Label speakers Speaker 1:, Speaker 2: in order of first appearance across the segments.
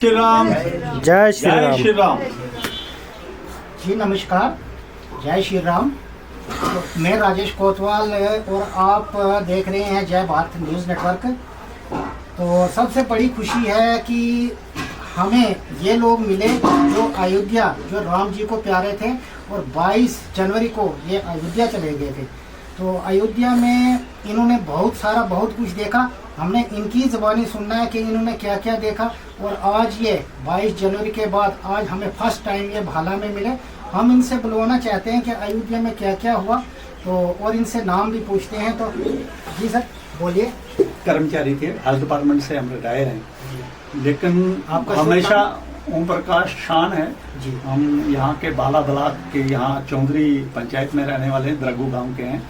Speaker 1: श्री राम।
Speaker 2: जय श्री
Speaker 1: जय
Speaker 2: राम।
Speaker 1: श्री राम।
Speaker 3: जी नमस्कार, जय श्री राम। तो मैं राजेश कोतवाल और आप देख रहे हैं जय भारत न्यूज़ नेटवर्क। तो सबसे बड़ी खुशी है कि हमें ये लोग मिले जो अयोध्या, जो राम जी को प्यारे थे और 22 जनवरी को ये अयोध्या चले गए थे। तो अयोध्या में इन्होंने बहुत कुछ देखा। हमने इनकी ज़बानी सुनना है कि इन्होंने क्या क्या देखा। और आज ये 22 जनवरी के बाद आज हमें फर्स्ट टाइम ये भाला में मिले। हम इनसे बुलवाना चाहते हैं कि अयोध्या में क्या क्या हुआ, तो और इनसे नाम भी पूछते हैं। तो जी सर बोलिए।
Speaker 1: कर्मचारी थे, हेल्थ डिपार्टमेंट से हम रिटायर हैं, लेकिन
Speaker 3: आपका
Speaker 1: हमेशा ओम प्रकाश शान है
Speaker 3: जी।
Speaker 1: हम यहाँ के बाला ब्लॉक के यहाँ चौधरी पंचायत में रहने वाले हैं, द्रगू गांव के हैं।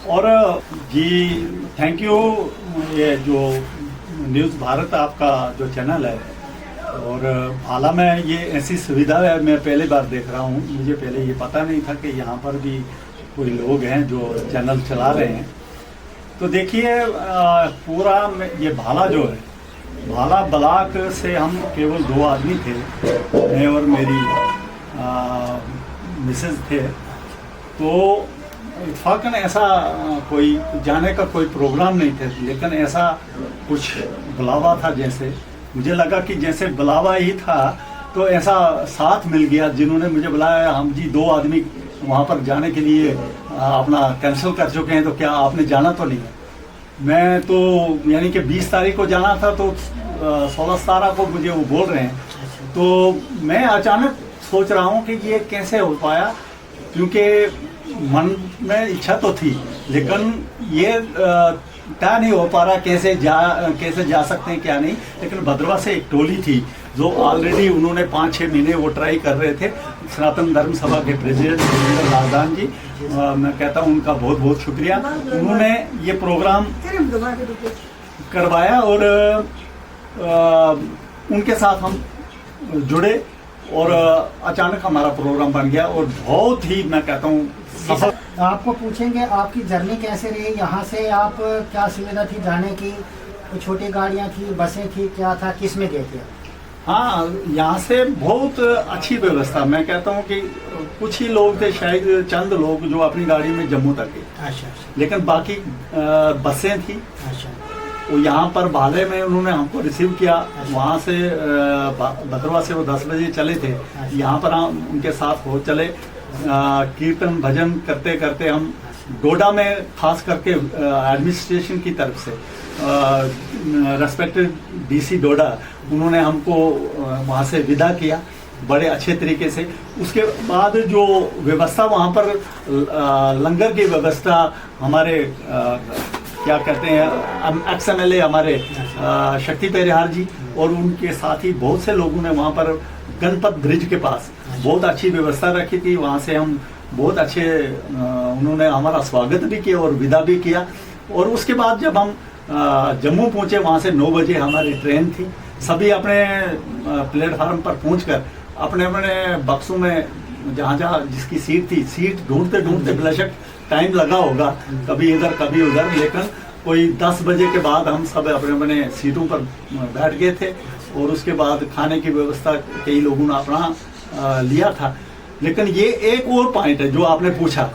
Speaker 1: और जी थैंक यू, ये जो न्यूज़ भारत आपका जो चैनल है, और भाला में ये ऐसी सुविधा है, मैं पहली बार देख रहा हूँ। मुझे पहले ये पता नहीं था कि यहाँ पर भी कोई लोग हैं जो चैनल चला रहे हैं। तो देखिए पूरा ये भाला जो है, भाला ब्लॉक से हम केवल 2 आदमी थे, मैं और मेरी मिसेज थे। तो इत्फाकन ऐसा कोई जाने का कोई प्रोग्राम नहीं था, लेकिन ऐसा कुछ बुलावा था, जैसे मुझे लगा कि जैसे बुलावा ही था। तो ऐसा साथ मिल गया, जिन्होंने मुझे बुलाया, हम जी 2 आदमी वहाँ पर जाने के लिए अपना कैंसिल कर चुके हैं, तो क्या आपने जाना तो नहीं है? मैं तो यानी कि 20 तारीख को जाना था, तो 16-17 को मुझे वो बोल रहे हैं। तो मैं अचानक सोच रहा हूँ कि ये कैसे हो पाया, क्योंकि मन में इच्छा तो थी, लेकिन ये क्या नहीं हो पा रहा, कैसे जा सकते हैं क्या नहीं। लेकिन भद्रवा से एक टोली थी जो ऑलरेडी उन्होंने 5-6 महीने वो ट्राई कर रहे थे। सनातन धर्म सभा के प्रेसिडेंट राजदान जी, मैं कहता हूँ उनका बहुत बहुत शुक्रिया। उन्होंने ये प्रोग्राम करवाया और उनके साथ हम जुड़े और अचानक हमारा प्रोग्राम बन गया। और बहुत ही मैं कहता हूँ सफल।
Speaker 3: आपको पूछेंगे आपकी जर्नी कैसे रही, यहाँ से आप क्या सुविधा थी जाने की, छोटी गाड़ियाँ थी, बसें थी, क्या था, किस में गए थे?
Speaker 1: हाँ, यहाँ से बहुत अच्छी व्यवस्था। मैं कहता हूँ कि कुछ ही लोग थे, शायद चंद लोग जो अपनी गाड़ी में जम्मू तक गए।
Speaker 3: अच्छा।
Speaker 1: लेकिन बाकी बसें थी।
Speaker 3: अच्छा।
Speaker 1: वो यहाँ पर भाले में उन्होंने हमको रिसीव किया। वहाँ से भद्रवा से वो 10 बजे चले थे, यहाँ पर हम उनके साथ हो चले। कीर्तन भजन करते करते हम डोडा में, खास करके एडमिनिस्ट्रेशन की तरफ से रेस्पेक्टेड डीसी डोडा, उन्होंने हमको वहाँ से विदा किया बड़े अच्छे तरीके से। उसके बाद जो व्यवस्था वहाँ पर लंगर की व्यवस्था, हमारे क्या कहते हैं XMLA हमारे शक्ति परिहार जी और उनके साथ ही बहुत से लोगों ने वहाँ पर गणपत ब्रिज के पास बहुत अच्छी व्यवस्था रखी थी। वहाँ से हम बहुत अच्छे, उन्होंने हमारा स्वागत भी किया और विदा भी किया। और उसके बाद जब हम जम्मू पहुँचे, वहाँ से 9 बजे हमारी ट्रेन थी। सभी अपने प्लेटफार्म पर पहुँचकर अपने अपने बक्सों में जहाँ जिसकी सीट थी, सीट ढूंढते ढूंढते बेशक टाइम लगा होगा, कभी इधर कभी उधर, लेकिन कोई 10 बजे के बाद हम सब अपने अपने सीटों पर बैठ गए थे। और उसके बाद खाने की व्यवस्था कई लोगों ने अपना लिया था। लेकिन ये एक और पॉइंट है जो आपने पूछा,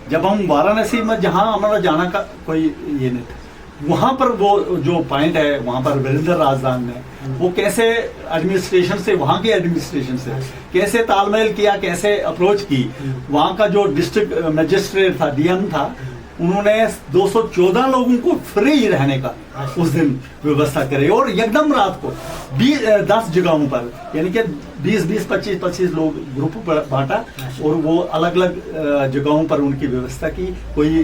Speaker 1: जब हम वाराणसी में, जहाँ हमारा जाना का कोई ये नहीं था, वहाँ पर वो जो पॉइंट है, वहाँ पर वीरेंद्र राजदान ने वो कैसे एडमिनिस्ट्रेशन से, वहाँ के एडमिनिस्ट्रेशन से कैसे तालमेल किया, कैसे अप्रोच की। वहाँ का जो डिस्ट्रिक्ट मजिस्ट्रेट था, DM था, उन्होंने 214 लोगों को फ्री रहने का उस दिन व्यवस्था करे। और एकदम रात को 10 जगहों पर, यानी कि 20-20, 25-25 लोग ग्रुप पर बांटा और वो अलग अलग जगहों पर उनकी व्यवस्था की। कोई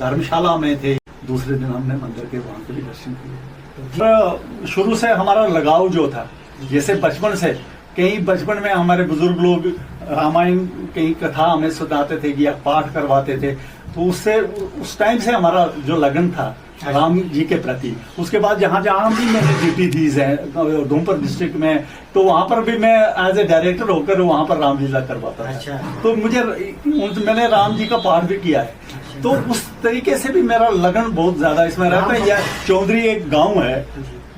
Speaker 1: धर्मशाला में थे, दूसरे दिन हमने मंदिर के वहाँ के भी दर्शन किए। शुरू से हमारा लगाव जो था, जैसे बचपन से, कई बचपन में हमारे बुजुर्ग लोग रामायण कई कथा हमें सुनाते थे या पाठ करवाते थे, तो उससे उस टाइम से हमारा जो लगन था राम जी के प्रति। उसके बाद जहाँ जहाँ भी मैंने ड्यूटी दी है उधमपुर डिस्ट्रिक्ट में, तो वहाँ पर भी मैं एज ए डायरेक्टर होकर वहाँ पर रामलीला करवाता था। तो मैंने राम जी का पाठ भी किया है। तो उस तरीके से भी मेरा लगन बहुत ज्यादा इसमें रहता है। यह चौधरी एक गांव है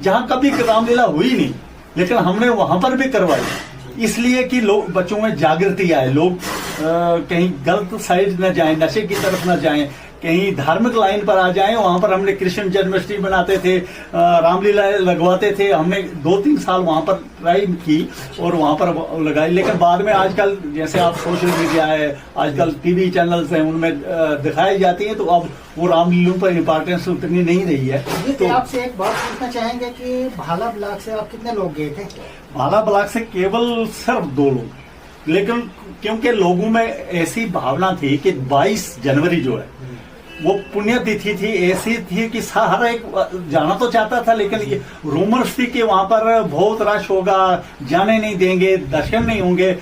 Speaker 1: जहाँ कभी रामलीला हुई नहीं, लेकिन हमने वहां पर भी करवाई इसलिए कि लोग, बच्चों में जागृति आए, लोग कहीं गलत साइड न जाएं, नशे की तरफ न जाएं, कहीं धार्मिक लाइन पर आ जाएं। वहां पर हमने कृष्ण जन्माष्टमी बनाते थे, रामलीला लगवाते थे। हमने 2-3 साल वहां पर ट्राई की और वहां पर लगाई, लेकिन बाद में आजकल जैसे आप सोशल मीडिया है, आजकल टीवी चैनल्स हैं, उनमें दिखाई जाती है, तो अब वो रामलीला पर इम्पोर्टेंस उतनी नहीं रही है।
Speaker 3: तो आपसे एक बात पूछना चाहेंगे कि भाला ब्लॉक से आप कितने लोग गए थे?
Speaker 1: भाला ब्लॉक से केवल सिर्फ 2 लोग, लेकिन क्योंकि लोगों में ऐसी भावना थी कि 22 जनवरी जो है वो पुण्यतिथि थी, ऐसी थी कि हर एक जाना तो चाहता था, लेकिन ये रूमर्स थी कि वहां पर बहुत रश होगा, जाने नहीं देंगे, दर्शन नहीं होंगे,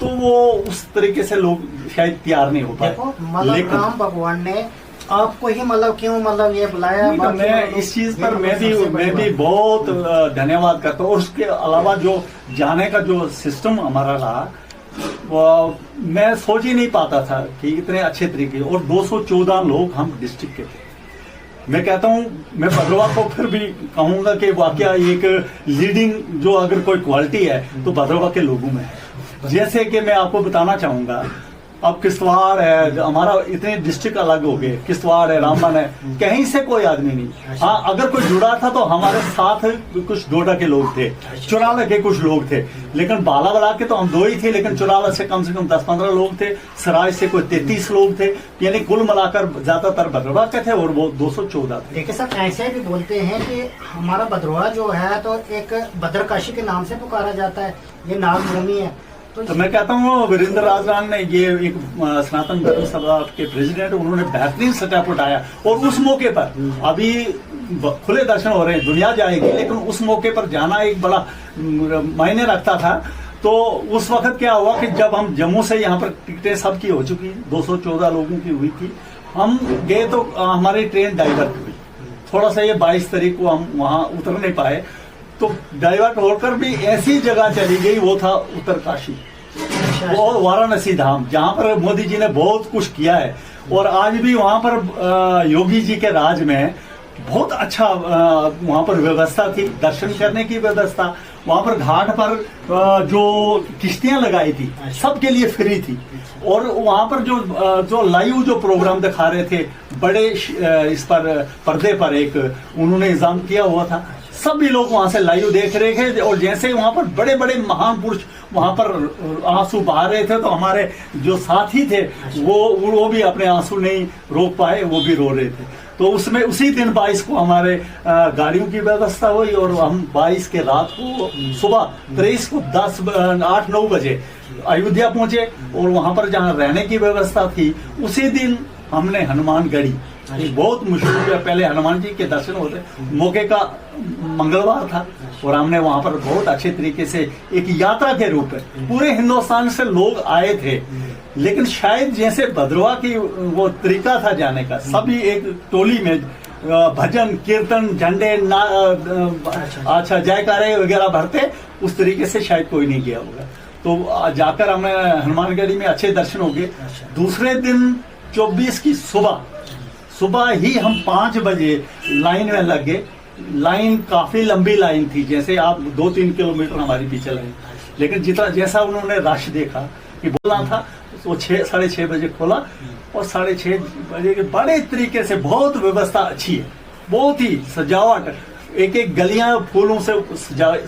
Speaker 1: तो वो उस तरीके से लोग शायद तैयार नहीं हो पाए।
Speaker 3: मतलब राम भगवान ने आपको ही मतलब क्यों मतलब ये बुलाया?
Speaker 1: तो मैं इस चीज पर मैं भी बहुत धन्यवाद करता हूँ। और उसके अलावा जो जाने का जो सिस्टम हमारा रहा, वो मैं सोच ही नहीं पाता था कि इतने अच्छे तरीके, और 214 लोग हम डिस्ट्रिक्ट के थे। मैं कहता हूँ, मैं भद्रवा को फिर भी कहूंगा कि वाकया एक लीडिंग जो अगर कोई क्वालिटी है तो भद्रवा के लोगों में है। जैसे कि मैं आपको बताना चाहूंगा, अब किश्तवाड़ है, हमारा इतने डिस्ट्रिक्ट अलग हो गए, किश्तवाड़ है, रामबन है, कहीं से कोई आदमी नहीं। हाँ, अगर कोई जुड़ा था तो हमारे साथ कुछ डोडा के लोग थे, चुराला के कुछ लोग थे, लेकिन बालाबला के तो हम 2 ही थे, लेकिन चुराला से कम 10-15 लोग थे, सराय से कोई 33 लोग थे, यानी कुल मिलाकर ज्यादातर भद्रवा के थे और वो 214 थे।
Speaker 3: देखिए सर, ऐसे भी बोलते हैं कि हमारा भद्रवा जो है तो एक भद्रकाशी के नाम से पुकारा जाता है, ये नागभूमि है।
Speaker 1: तो मैं कहता हूँ वीरेंद्र राजरान ने, ये एक सनातन धर्म सभा के प्रेसिडेंट, उन्होंने बेहतरीन सेटअप उठाया, और उस मौके पर अभी खुले दर्शन हो रहे हैं, दुनिया जाएगी, लेकिन उस मौके पर जाना एक बड़ा मायने रखता था। तो उस वक्त क्या हुआ कि जब हम जम्मू से यहाँ पर टिकटें सबकी हो चुकी, 214 लोगों की हुई थी, हम गए तो हमारी ट्रेन डाइवर्ट हुई। थोड़ा सा ये 22 तारीख को हम वहाँ उतर नहीं पाए, तो डाइवर्ट होकर भी ऐसी जगह चली गई, वो था उत्तरकाशी और वाराणसी धाम, जहां पर मोदी जी ने बहुत कुछ किया है। और आज भी वहां पर योगी जी के राज में बहुत अच्छा वहां पर व्यवस्था थी, दर्शन करने की व्यवस्था। वहां पर घाट पर जो किश्तियां लगाई थी सबके लिए फ्री थी, और वहां पर जो लाइव जो प्रोग्राम दिखा रहे थे बड़े इस पर पर्दे पर एक उन्होंने इंतजाम किया हुआ था, सभी लोग वहां से लाइव देख रहे थे। और जैसे वहां पर बड़े बड़े महान पुरुष वहां पर आंसू बहा रहे थे, तो हमारे जो साथी थे वो भी अपने आंसू नहीं रोक पाए, वो भी रो रहे थे। तो उसमें उसी दिन 22 को हमारे गाड़ियों की व्यवस्था हुई, और हम 22 के रात को सुबह 23 को 8-9 बजे अयोध्या पहुंचे, और वहां पर जहां रहने की व्यवस्था थी, उसी दिन हमने हनुमानगढ़ी, एक बहुत मशहूर है, पहले हनुमान जी के दर्शन होते, मौके का मंगलवार था, और हमने वहां पर बहुत अच्छे तरीके से एक यात्रा के रूप में पूरे हिंदुस्तान से लोग आए थे। लेकिन शायद जैसे भद्रवा की वो तरीका था जाने का, सभी एक टोली में भजन कीर्तन झंडे अच्छा जयकारे वगैरह भरते, उस तरीके से शायद कोई नहीं गया होगा। तो जाकर हमें हनुमानगढ़ी में अच्छे दर्शन हो गए। दूसरे दिन 24 की सुबह ही हम 5 बजे लाइन में लग गए। लाइन काफी लंबी लाइन थी, जैसे आप 2-3 किलोमीटर हमारी पीछे लाइन, लेकिन जैसा उन्होंने रश देखा कि बोलना था, तो 6-6:30 बजे खोला, और 6:30 बजे के बड़े तरीके से बहुत व्यवस्था अच्छी है, बहुत ही सजावट, एक एक गलियां फूलों से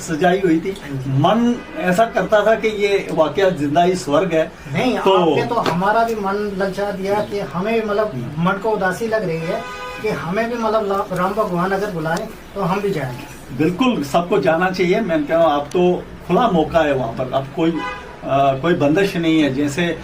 Speaker 1: सजाई हुई थी। मन ऐसा करता था कि ये वाकया जिंदा ही स्वर्ग है।
Speaker 3: नहीं, तो आपने तो हमारा भी मन ललचा दिया कि हमें मतलब मन को उदासी लग रही है कि हमें भी मतलब राम भगवान अगर बुलाए तो हम भी जाएंगे।
Speaker 1: बिल्कुल, सबको जाना चाहिए। मैं कह रहा हूँ, आप तो खुला मौका है वहाँ पर, अब कोई बंदिश नहीं है। जैसे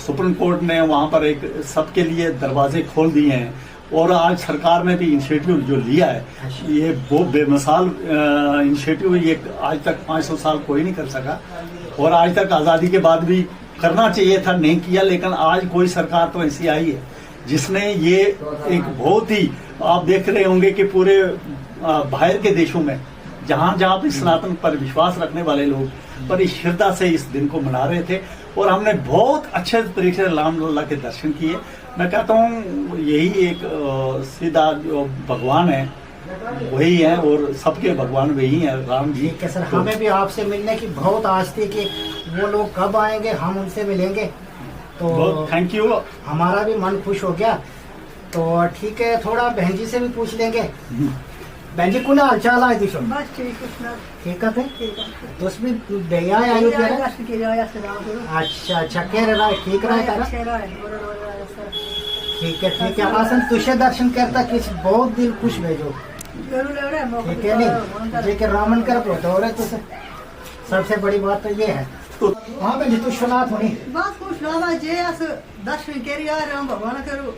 Speaker 1: सुप्रीम कोर्ट ने वहाँ पर एक सबके लिए दरवाजे खोल दिए हैं, और आज सरकार ने भी इनिशिएटिव जो लिया है, ये बहुत बेमिसाल इनिशिएटिव है। ये आज तक 500 साल कोई नहीं कर सका, और आज तक आज़ादी के बाद भी करना चाहिए था, नहीं किया। लेकिन आज कोई सरकार तो ऐसी आई है जिसने ये एक बहुत ही, आप देख रहे होंगे कि पूरे बाहर के देशों में जहाँ भी सनातन पर विश्वास रखने वाले लोग बड़ी श्रद्धा से इस दिन को मना रहे थे, और हमने बहुत अच्छे तरीके से रामलला के दर्शन किए। मैं कहता हूँ यही एक सीधा जो भगवान है, वही है और सबके भगवान वही है, राम जी।
Speaker 3: ठीक है सर, हमें भी आपसे मिलने की बहुत आस थी कि वो लोग कब आएंगे, हम उनसे मिलेंगे, तो
Speaker 1: बहुत थैंक यू।
Speaker 3: हमारा भी मन खुश हो गया। तो ठीक है, थोड़ा बहन जी से भी पूछ लेंगे। बहन जी कुना हाल चाल है दिशो?
Speaker 2: बस ठीक है।
Speaker 3: ठीक है,
Speaker 2: ठीक है।
Speaker 3: तो उसमें भैया आयो क्या?
Speaker 2: दर्शन के आया सलाम करो।
Speaker 3: अच्छा अच्छा, कह रहा है ठीक रहा है तारा?
Speaker 2: अच्छा रहा है, बड़ा सर।
Speaker 3: ठीक है, आसन तुझे दर्शन करता किस बहुत दिल खुश भेजो।
Speaker 2: जरूर ले रहे हैं
Speaker 3: ठीक है नहीं, जे के रामन कर प्रोतो हो रहे तो सबसे बड़ी बात तो ये है।
Speaker 1: तो
Speaker 3: हाँ बहन जी तू सुना थोड़ी।
Speaker 2: बस खुश रहा जे अस दर्शन के आ रहे हम भगवान करो।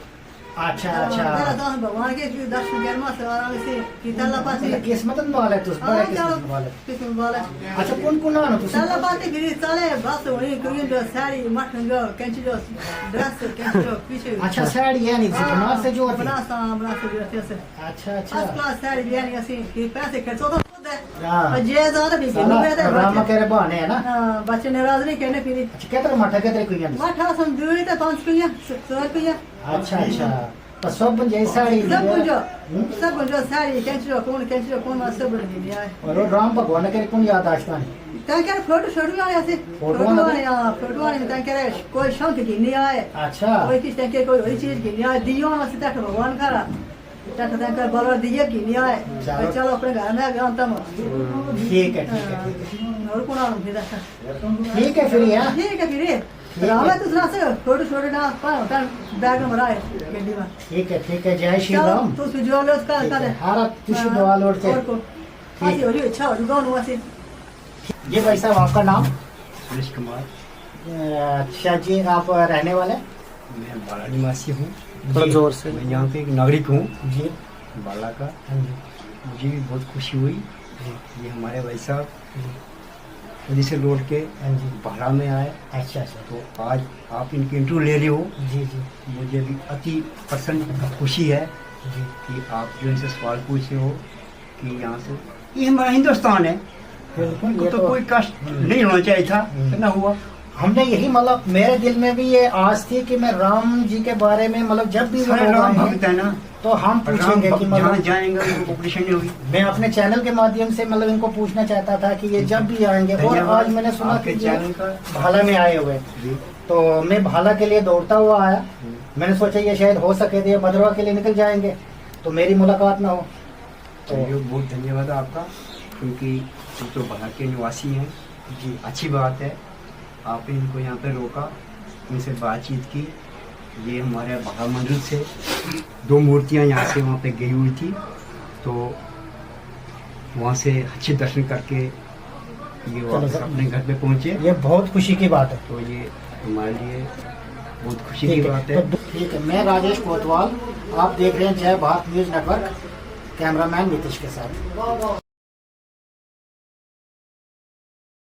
Speaker 3: अच्छा
Speaker 2: तेरा
Speaker 3: अच्छा,
Speaker 2: दास भगवान के दर्शन कर मत आराम से की तल्ला पाती
Speaker 3: किस्मत वाला है तू, बड़ा किस्मत वाला है।
Speaker 2: किस्म वाला।
Speaker 3: अच्छा कौन आना तू?
Speaker 2: तल्ला पाती फिर चले बस वही कोई जो साड़ी मटन जो कैंची जो ड्रेस कैंची जो पीछे।
Speaker 3: अच्छा साड़ी यानी बनारस से जो होती है?
Speaker 2: बना से जो है।
Speaker 3: अच्छा अच्छा,
Speaker 2: फर्स्ट क्लास साड़ी यानी ऐसी कि पैसे खर्चो तो
Speaker 3: हाँ।
Speaker 2: जे ज्यादा भी
Speaker 3: रामा कह रहे बहाने है ना।
Speaker 2: हाँ, बच्चे नाराज नहीं कहने फिर
Speaker 3: अच्छा कहते माठा कहते कोई नहीं।
Speaker 2: माठा सम दूरी तो 5 रुपया 100 रुपया।
Speaker 3: अच्छा अच्छा, तो सब बन जाए साड़ी
Speaker 2: सब जो साड़ी कैंची कौन मां सब बन गई है।
Speaker 3: और वो राम भगवान के कौन याद आशता है?
Speaker 2: ताकि फोटो वाले ऐसे फोटो वाले में ताकि कोई शौक की नहीं आए।
Speaker 3: अच्छा
Speaker 2: कोई किस ताकि कोई वही चीज की नहीं आए, दियो में से तक भगवान का तक ताकि बलवा दिए की नहीं आए। चलो अपने घर में गया तम।
Speaker 3: ठीक है
Speaker 2: और कौन आऊं फिर?
Speaker 3: ठीक है फिर यार।
Speaker 2: ठीक है फिर रामा तो सुना से फोटो ना पा बैग में भराए गड्डी में।
Speaker 3: ठीक है, जय श्री राम।
Speaker 2: तो सुजो लो उसका कर
Speaker 3: हारा तुझे दुआ लोड के।
Speaker 2: और को ऐसी हो रही इच्छा हो गौन वैसे।
Speaker 3: ये भाई साहब आपका नाम?
Speaker 4: सुरेश कुमार।
Speaker 3: अच्छा जी, आप रहने वाले?
Speaker 4: मैं बाला निवासी हूँ।
Speaker 3: थोड़ा जोर से।
Speaker 4: मैं यहाँ पे एक नागरिक हूँ
Speaker 3: जी
Speaker 4: बाला का।
Speaker 3: हाँ जी
Speaker 4: मुझे भी बहुत खुशी हुई। ये हमारे भाई साहब उधर से लौट के
Speaker 3: हाँ जी।
Speaker 4: बाला में आए,
Speaker 3: अच्छा अच्छा,
Speaker 4: तो आज आप इनकी इंटरव्यू ले रहे हो।
Speaker 3: जी जी
Speaker 4: मुझे भी अति प्रसन्न खुशी है
Speaker 3: जी।
Speaker 4: कि आप जो इनसे सवाल पूछ रहे हो कि यहाँ से ये हमारा हिंदुस्तान है,
Speaker 3: बिल्कुल,
Speaker 4: इनको
Speaker 3: ये
Speaker 4: तो
Speaker 3: तो
Speaker 4: कोई कष्ट नहीं होना चाहिए था, ना हुआ।
Speaker 3: हमने यही मतलब मेरे दिल में भी ये आस थी कि मैं राम जी के बारे में मतलब जब भी वो
Speaker 4: सारे
Speaker 3: लोग
Speaker 4: राम
Speaker 3: आएंगे,
Speaker 4: भक्त है ना,
Speaker 3: तो हम पूछेंगे कि
Speaker 4: जहाँ
Speaker 3: मतलब
Speaker 4: जाएंगे उनको परेशानी होगी।
Speaker 3: मैं अपने चैनल के माध्यम से मतलब इनको पूछना चाहता था कि ये जब भी आएंगे। और
Speaker 4: धन्यवाद।
Speaker 3: आज मैंने सुना
Speaker 4: आपके
Speaker 3: कि
Speaker 4: चैनल
Speaker 3: ये
Speaker 4: का
Speaker 3: भाला में आए हुए,
Speaker 4: जी।
Speaker 3: तो मैं भाला के लिए दौड़ता हुआ आया। मैंने सोचा ये शायद हो सके तो ये भद्रवा के लिए निकल जाएंगे, तो मेरी मुलाकात ना हो। तो
Speaker 4: चलिए बहुत धन्यवाद आपका, क्योंकि हम तो बाहर के निवासी हैं जी। अच्छी बात है आपने इनको यहाँ पे रोका, इनसे बातचीत की। ये हमारे बाहर मंदिर से 2 मूर्तियाँ यहाँ से वहाँ पे गई हुई थी, तो वहाँ से अच्छे दर्शन करके ये वापस अपने घर पे पहुँचे।
Speaker 3: ये बहुत खुशी की बात है।
Speaker 4: तो ये हमारे लिए बहुत खुशी की
Speaker 3: ठीक
Speaker 4: बात
Speaker 3: है,
Speaker 4: है।
Speaker 3: तो ठीक है, मैं राजेश कोतवाल, आप देख रहे हैं जय Bharat news network, cameraman Nitish के साथ।